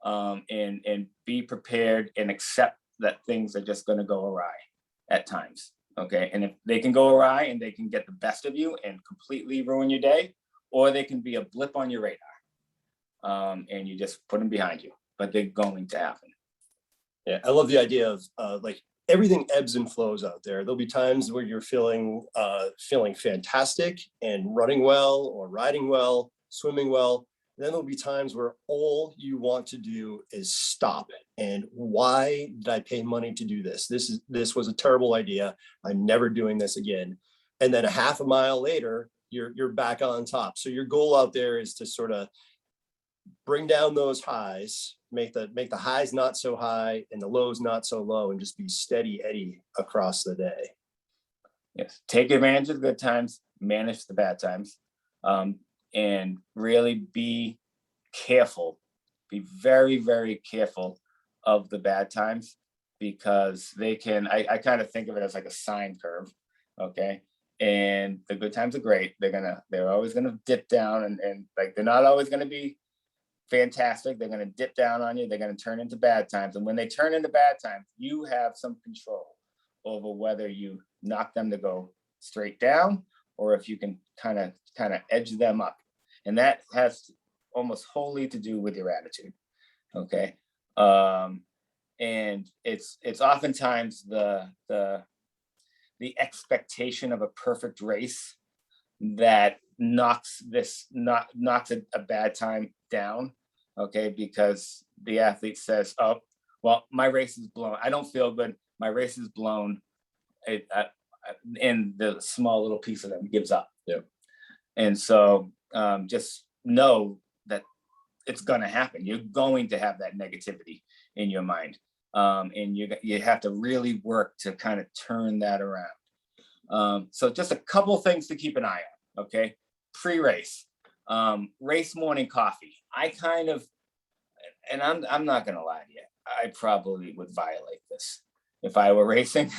and be prepared and accept that things are just going to go awry at times. Okay. And if they can go awry and they can get the best of you and completely ruin your day, or they can be a blip on your radar, and you just put them behind you, but they're going to happen. Yeah. I love the idea of like, everything ebbs and flows out there. There'll be times where you're feeling fantastic and running well, or riding well, swimming well. Then there'll be times where all you want to do is stop. And why did I pay money to do this? This was a terrible idea. I'm never doing this again. And then a half a mile later, you're back on top. So your goal out there is to sort of bring down those highs, make the highs not so high and the lows not so low, and just be steady Eddie across the day. Yes, take advantage of the good times, manage the bad times, and really be careful. Be very, very careful of the bad times, because they can. I kind of think of it as like a sine curve. Okay, and the good times are great. They're always gonna dip down, and like they're not always gonna be fantastic. They're going to dip down on you. They're going to turn into bad times. And when they turn into bad times, you have some control over whether you knock them to go straight down, or if you can kind of edge them up. And that has almost wholly to do with your attitude. Okay. And it's oftentimes the expectation of a perfect race that knocks a bad time down. Okay, because the athlete says, oh, well, my race is blown. I don't feel good. My race is blown. And the small little piece of them gives up. Yeah. And so just know that it's going to happen. You're going to have that negativity in your mind. And you have to really work to kind of turn that around. So just a couple things to keep an eye on. Okay. Pre-race. Race morning coffee. I kind of, and I'm not gonna lie to you, I probably would violate this if I were racing,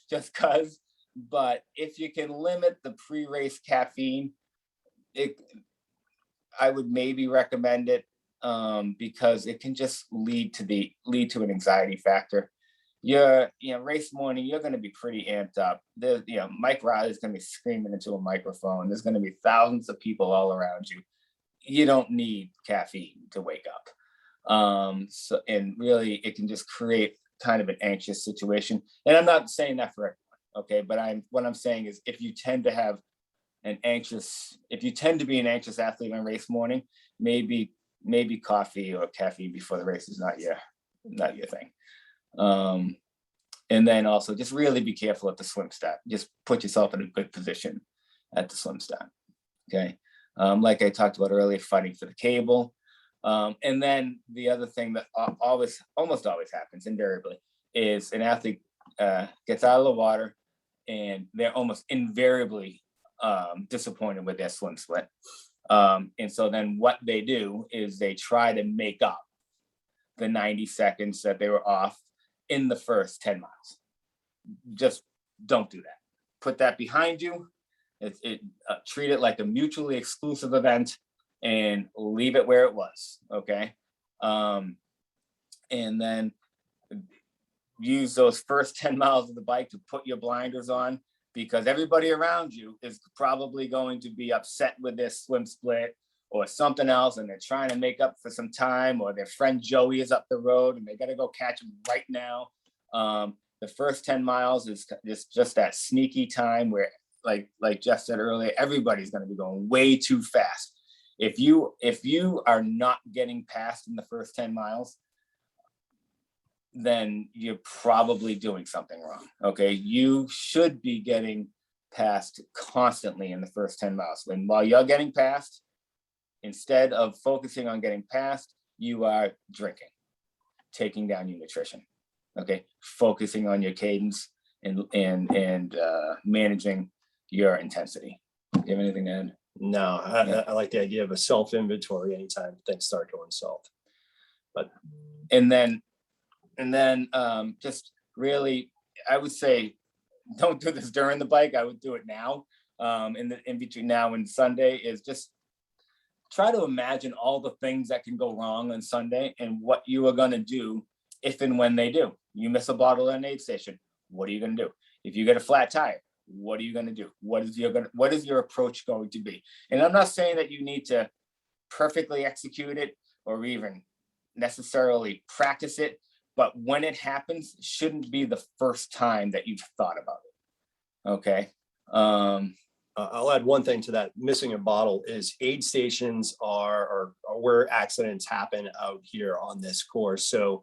just cause. But if you can limit the pre-race caffeine, it, I would maybe recommend it, because it can just lead to an anxiety factor. Race morning, you're going to be pretty amped up. Mike Riley's going to be screaming into a microphone. There's going to be thousands of people all around you. You don't need caffeine to wake up. And really, it can just create kind of an anxious situation. And I'm not saying that for everyone, okay? But what I'm saying is, if you tend to be an anxious athlete on race morning, maybe coffee or caffeine before the race is not your thing. And then also just really be careful at the swim start. Just put yourself in a good position at the swim start. Okay. Like I talked about earlier, fighting for the cable. And then the other thing that almost always happens invariably is an athlete gets out of the water and they're almost invariably disappointed with their swim split. And so then what they do is they try to make up the 90 seconds that they were off in the first 10 miles. Just don't do that. Put that behind you. Treat it like a mutually exclusive event and leave it where it was, okay? And then use those first 10 miles of the bike to put your blinders on, because everybody around you is probably going to be upset with their swim split or something else, and they're trying to make up for some time, or their friend Joey is up the road and they got to go catch him right now. The first 10 miles is just that sneaky time where, like Jeff said earlier, everybody's going to be going way too fast. If you are not getting past in the first 10 miles, then you're probably doing something wrong. Okay. You should be getting past constantly in the first 10 miles. And while you're getting past, instead of focusing on getting past, you are drinking, taking down your nutrition. Okay. Focusing on your cadence and managing your intensity. Do you have anything to add? No, I like the idea of a self-inventory anytime things start going south. But and then just really, I would say, don't do this during the bike. I would do it now. In between now and Sunday, is just try to imagine all the things that can go wrong on Sunday and what you are going to do if and when they do. You miss a bottle at an aid station, what are you going to do? If you get a flat tire, what are you going to do? What is your approach going to be? And I'm not saying that you need to perfectly execute it or even necessarily practice it, but when it happens, it shouldn't be the first time that you've thought about it. Okay. I'll add one thing to that. Missing a bottle is aid stations are where accidents happen out here on this course. So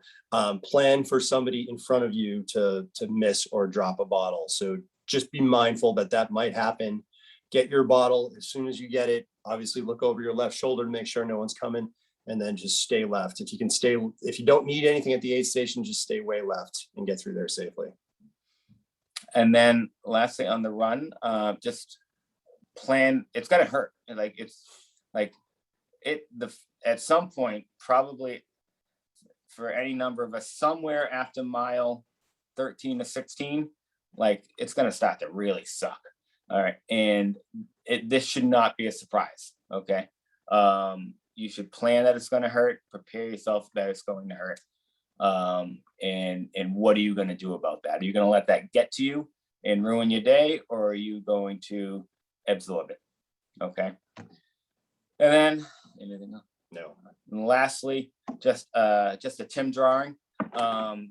plan for somebody in front of you to miss or drop a bottle. So just be mindful that might happen. Get your bottle as soon as you get it. Obviously look over your left shoulder to make sure no one's coming, and then just stay left. If you don't need anything at the aid station, just stay way left and get through there safely. And then lastly, on the run, just plan. It's gonna hurt. At some point, probably for any number of us, somewhere after mile 13 to 16, it's gonna start to really suck. All right, and this should not be a surprise. Okay, you should plan that it's going to hurt. Prepare yourself that it's going to hurt. And what are you going to do about that? Are you going to let that get to you and ruin your day, or are you going to absorb it? Okay. And then anything else? No. And lastly, just a Tim drawing.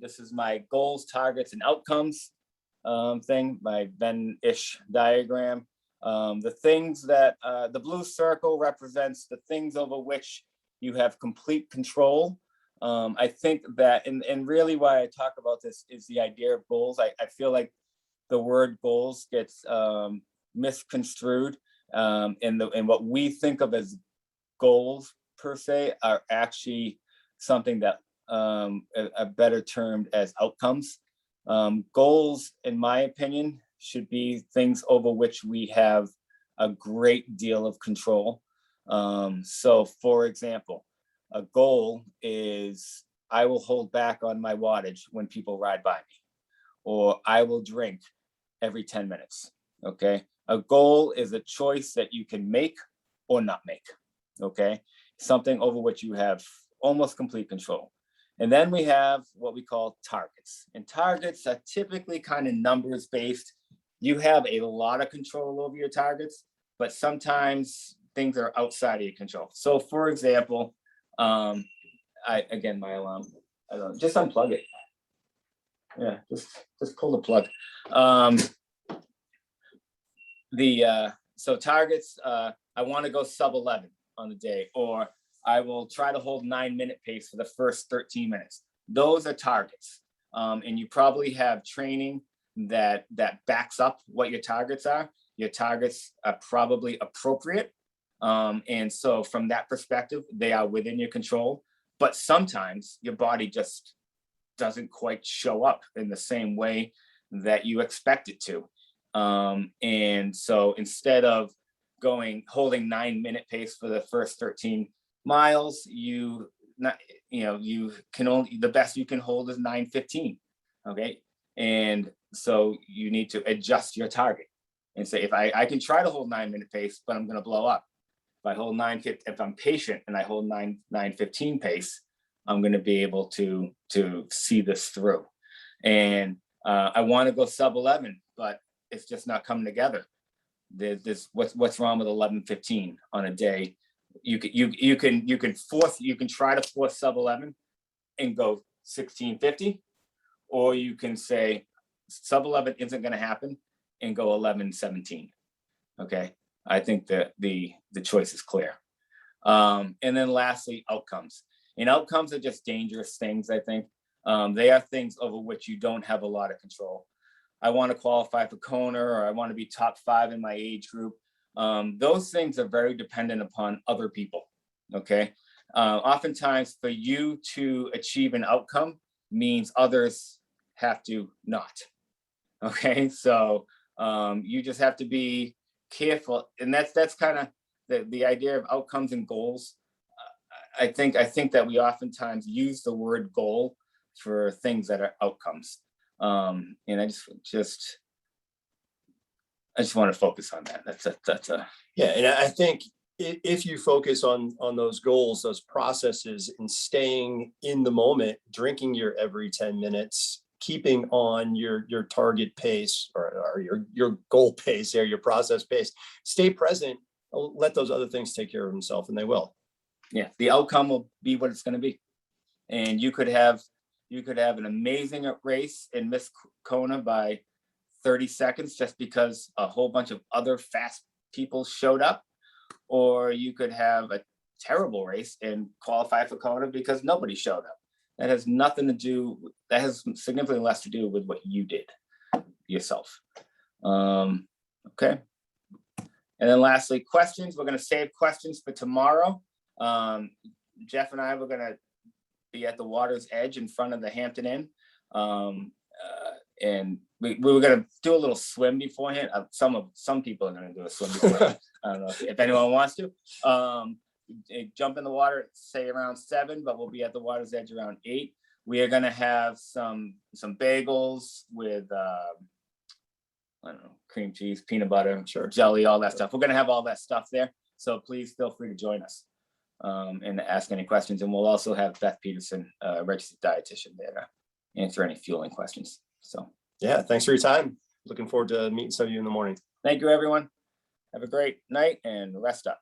This is my goals, targets, and outcomes thing, my Venn-ish diagram. The things that the blue circle represents the things over which you have complete control. I think that, and really why I talk about this is the idea of goals. I feel like the word goals gets misconstrued, and what we think of as goals per se are actually something that are better termed as outcomes. Goals, in my opinion, should be things over which we have a great deal of control. So for example, a goal is I will hold back on my wattage when people ride by me, or I will drink every 10 minutes. Okay. A goal is a choice that you can make or not make. Okay. Something over which you have almost complete control. And then we have what we call targets. And targets are typically kind of numbers based. You have a lot of control over your targets, but sometimes things are outside of your control. So for example, again, my alarm, I don't know, just unplug it. Yeah, just pull the plug. So targets, I want to go sub 11 on the day, or I will try to hold 9-minute pace for the first 13 minutes. Those are targets. And you probably have training that backs up what your targets are. Your targets are probably appropriate. And so from that perspective, they are within your control, but sometimes your body just doesn't quite show up in the same way that you expect it to. And so instead of holding 9-minute pace for the first 13 miles, you can only, the best you can hold is 9:15. Okay. And so you need to adjust your target and say, if I can try to hold 9-minute pace, but I'm going to blow up. If I'm patient and I hold 9:15 pace, I'm going to be able to see this through. And I want to go sub 11, but it's just not coming together. There's what's wrong with 11:15 on a day. You can try to force sub 11 and go 16:50, or you can say sub 11 isn't going to happen and go 11:17. Okay, I think that the choice is clear. And then lastly, outcomes. And outcomes are just dangerous things, I think. They are things over which you don't have a lot of control. I want to qualify for Kona, or I want to be top 5 in my age group. Those things are very dependent upon other people. Okay. Oftentimes for you to achieve an outcome means others have to not. Okay. So you just have to be careful. And that's kind of the idea of outcomes and goals. I think that we oftentimes use the word goal for things that are outcomes. And I just want to focus on that. That's yeah. And I think if you focus on those goals, those processes, and staying in the moment, drinking your every 10 minutes, keeping on your target pace or your goal pace or your process pace, stay present, let those other things take care of themselves, and they will. Yeah, the outcome will be what it's going to be. And you could have an amazing race and miss Kona by 30 seconds just because a whole bunch of other fast people showed up, or you could have a terrible race and qualify for Kona because nobody showed up. That has significantly less to do with what you did yourself. Okay. And then lastly, questions. We're going to save questions for tomorrow. Jeff and I were going to be at the water's edge in front of the Hampton Inn. And we were going to do a little swim beforehand. Some people are going to do a swim beforehand. I don't know if anyone wants to. Jump in the water, say around 7, but we'll be at the water's edge around 8. We are going to have some bagels with I don't know, cream cheese, peanut butter, sure, jelly, all that stuff. We're going to have all that stuff there. So please feel free to join us and ask any questions. And we'll also have Beth Peterson, registered dietitian, there to answer any fueling questions. So yeah, thanks for your time. Looking forward to meeting some of you in the morning. Thank you, everyone. Have a great night and rest up.